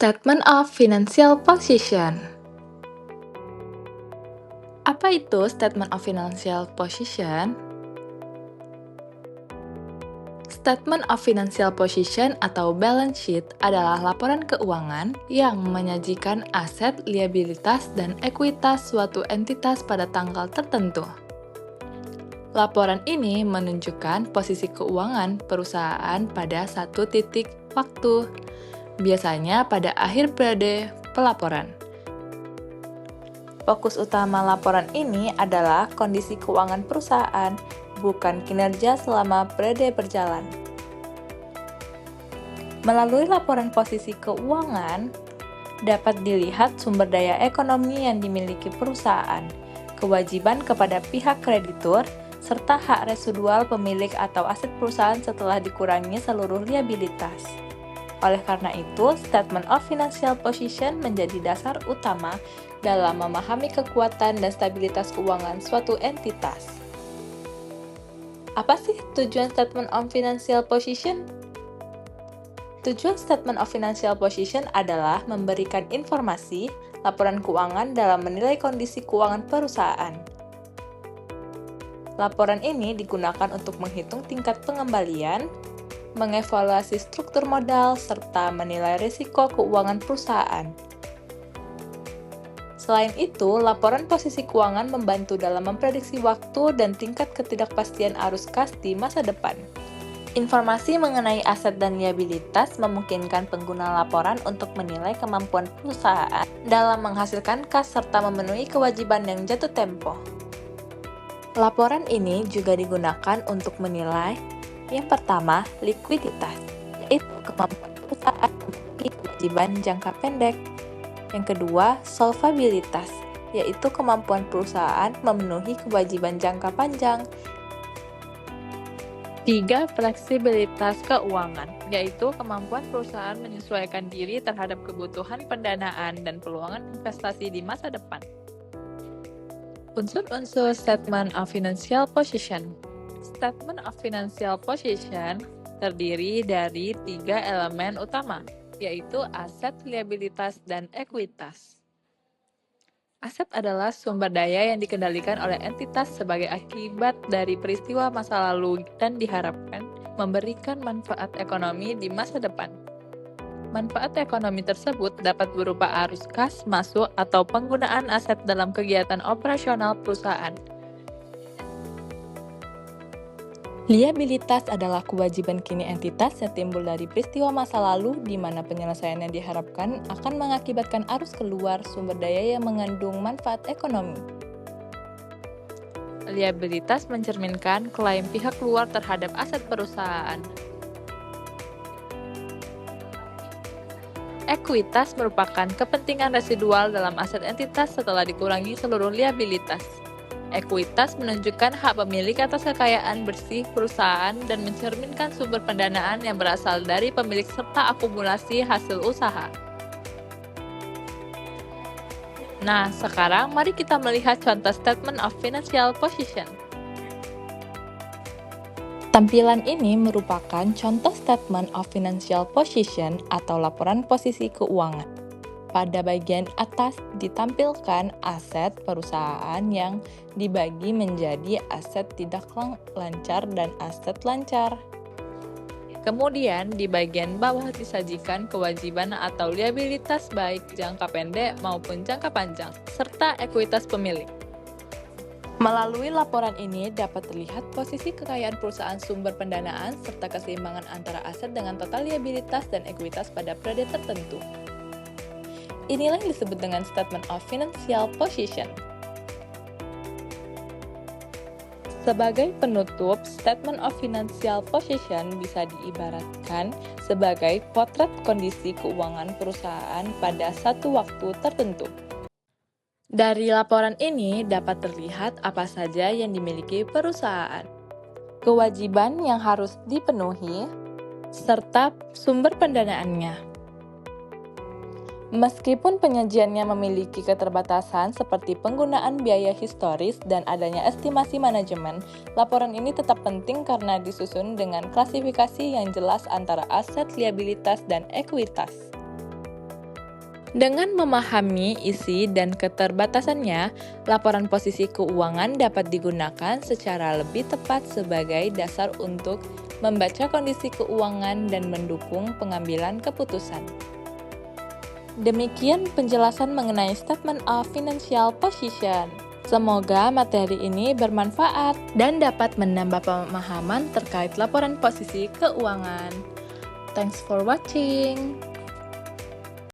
Statement of Financial Position. Apa itu Statement of Financial Position? Statement of Financial Position atau balance sheet adalah laporan keuangan yang menyajikan aset, liabilitas, dan ekuitas suatu entitas pada tanggal tertentu. Laporan ini menunjukkan posisi keuangan perusahaan pada satu titik waktu, biasanya pada akhir periode pelaporan. Fokus utama laporan ini adalah kondisi keuangan perusahaan, bukan kinerja selama periode berjalan. Melalui laporan posisi keuangan, dapat dilihat sumber daya ekonomi yang dimiliki perusahaan, kewajiban kepada pihak kreditur, serta hak residual pemilik atau aset perusahaan setelah dikurangi seluruh liabilitas. Oleh karena itu, Statement of Financial Position menjadi dasar utama dalam memahami kekuatan dan stabilitas keuangan suatu entitas. Apa sih tujuan Statement of Financial Position? Tujuan Statement of Financial Position adalah memberikan informasi, laporan keuangan dalam menilai kondisi keuangan perusahaan. Laporan ini digunakan untuk menghitung tingkat pengembalian, mengevaluasi struktur modal, serta menilai risiko keuangan perusahaan. Selain itu, laporan posisi keuangan membantu dalam memprediksi waktu dan tingkat ketidakpastian arus kas di masa depan. Informasi mengenai aset dan liabilitas memungkinkan pengguna laporan untuk menilai kemampuan perusahaan dalam menghasilkan kas serta memenuhi kewajiban yang jatuh tempo. Laporan ini juga digunakan untuk menilai yang pertama, likuiditas, yaitu kemampuan perusahaan memiliki kewajiban jangka pendek. Yang kedua, solvabilitas, yaitu kemampuan perusahaan memenuhi kewajiban jangka panjang. 3. Fleksibilitas keuangan, yaitu kemampuan perusahaan menyesuaikan diri terhadap kebutuhan pendanaan dan peluang investasi di masa depan. Unsur-unsur Statement of Financial Position. Statement of Financial Position terdiri dari 3 elemen utama, yaitu aset, liabilitas, dan ekuitas. Aset adalah sumber daya yang dikendalikan oleh entitas sebagai akibat dari peristiwa masa lalu dan diharapkan memberikan manfaat ekonomi di masa depan. Manfaat ekonomi tersebut dapat berupa arus kas masuk atau penggunaan aset dalam kegiatan operasional perusahaan. Liabilitas adalah kewajiban kini entitas yang timbul dari peristiwa masa lalu di mana penyelesaiannya diharapkan akan mengakibatkan arus keluar sumber daya yang mengandung manfaat ekonomi. Liabilitas mencerminkan klaim pihak luar terhadap aset perusahaan. Ekuitas merupakan kepentingan residual dalam aset entitas setelah dikurangi seluruh liabilitas. Ekuitas menunjukkan hak pemilik atas kekayaan bersih perusahaan dan mencerminkan sumber pendanaan yang berasal dari pemilik serta akumulasi hasil usaha. Nah, sekarang mari kita melihat contoh Statement of Financial Position. Tampilan ini merupakan contoh Statement of Financial Position atau laporan posisi keuangan. Pada bagian atas ditampilkan aset perusahaan yang dibagi menjadi aset tidak lancar dan aset lancar. Kemudian di bagian bawah disajikan kewajiban atau liabilitas baik jangka pendek maupun jangka panjang, serta ekuitas pemilik. Melalui laporan ini dapat terlihat posisi kekayaan perusahaan sumber pendanaan serta keseimbangan antara aset dengan total liabilitas dan ekuitas pada periode tertentu. Inilah yang disebut dengan Statement of Financial Position. Sebagai penutup, Statement of Financial Position bisa diibaratkan sebagai potret kondisi keuangan perusahaan pada satu waktu tertentu. Dari laporan ini dapat terlihat apa saja yang dimiliki perusahaan, kewajiban yang harus dipenuhi, serta sumber pendanaannya. Meskipun penyajiannya memiliki keterbatasan seperti penggunaan biaya historis dan adanya estimasi manajemen, laporan ini tetap penting karena disusun dengan klasifikasi yang jelas antara aset, liabilitas, dan ekuitas. Dengan memahami isi dan keterbatasannya, laporan posisi keuangan dapat digunakan secara lebih tepat sebagai dasar untuk membaca kondisi keuangan dan mendukung pengambilan keputusan. Demikian penjelasan mengenai Statement of Financial Position. Semoga materi ini bermanfaat dan dapat menambah pemahaman terkait laporan posisi keuangan. Thanks for watching.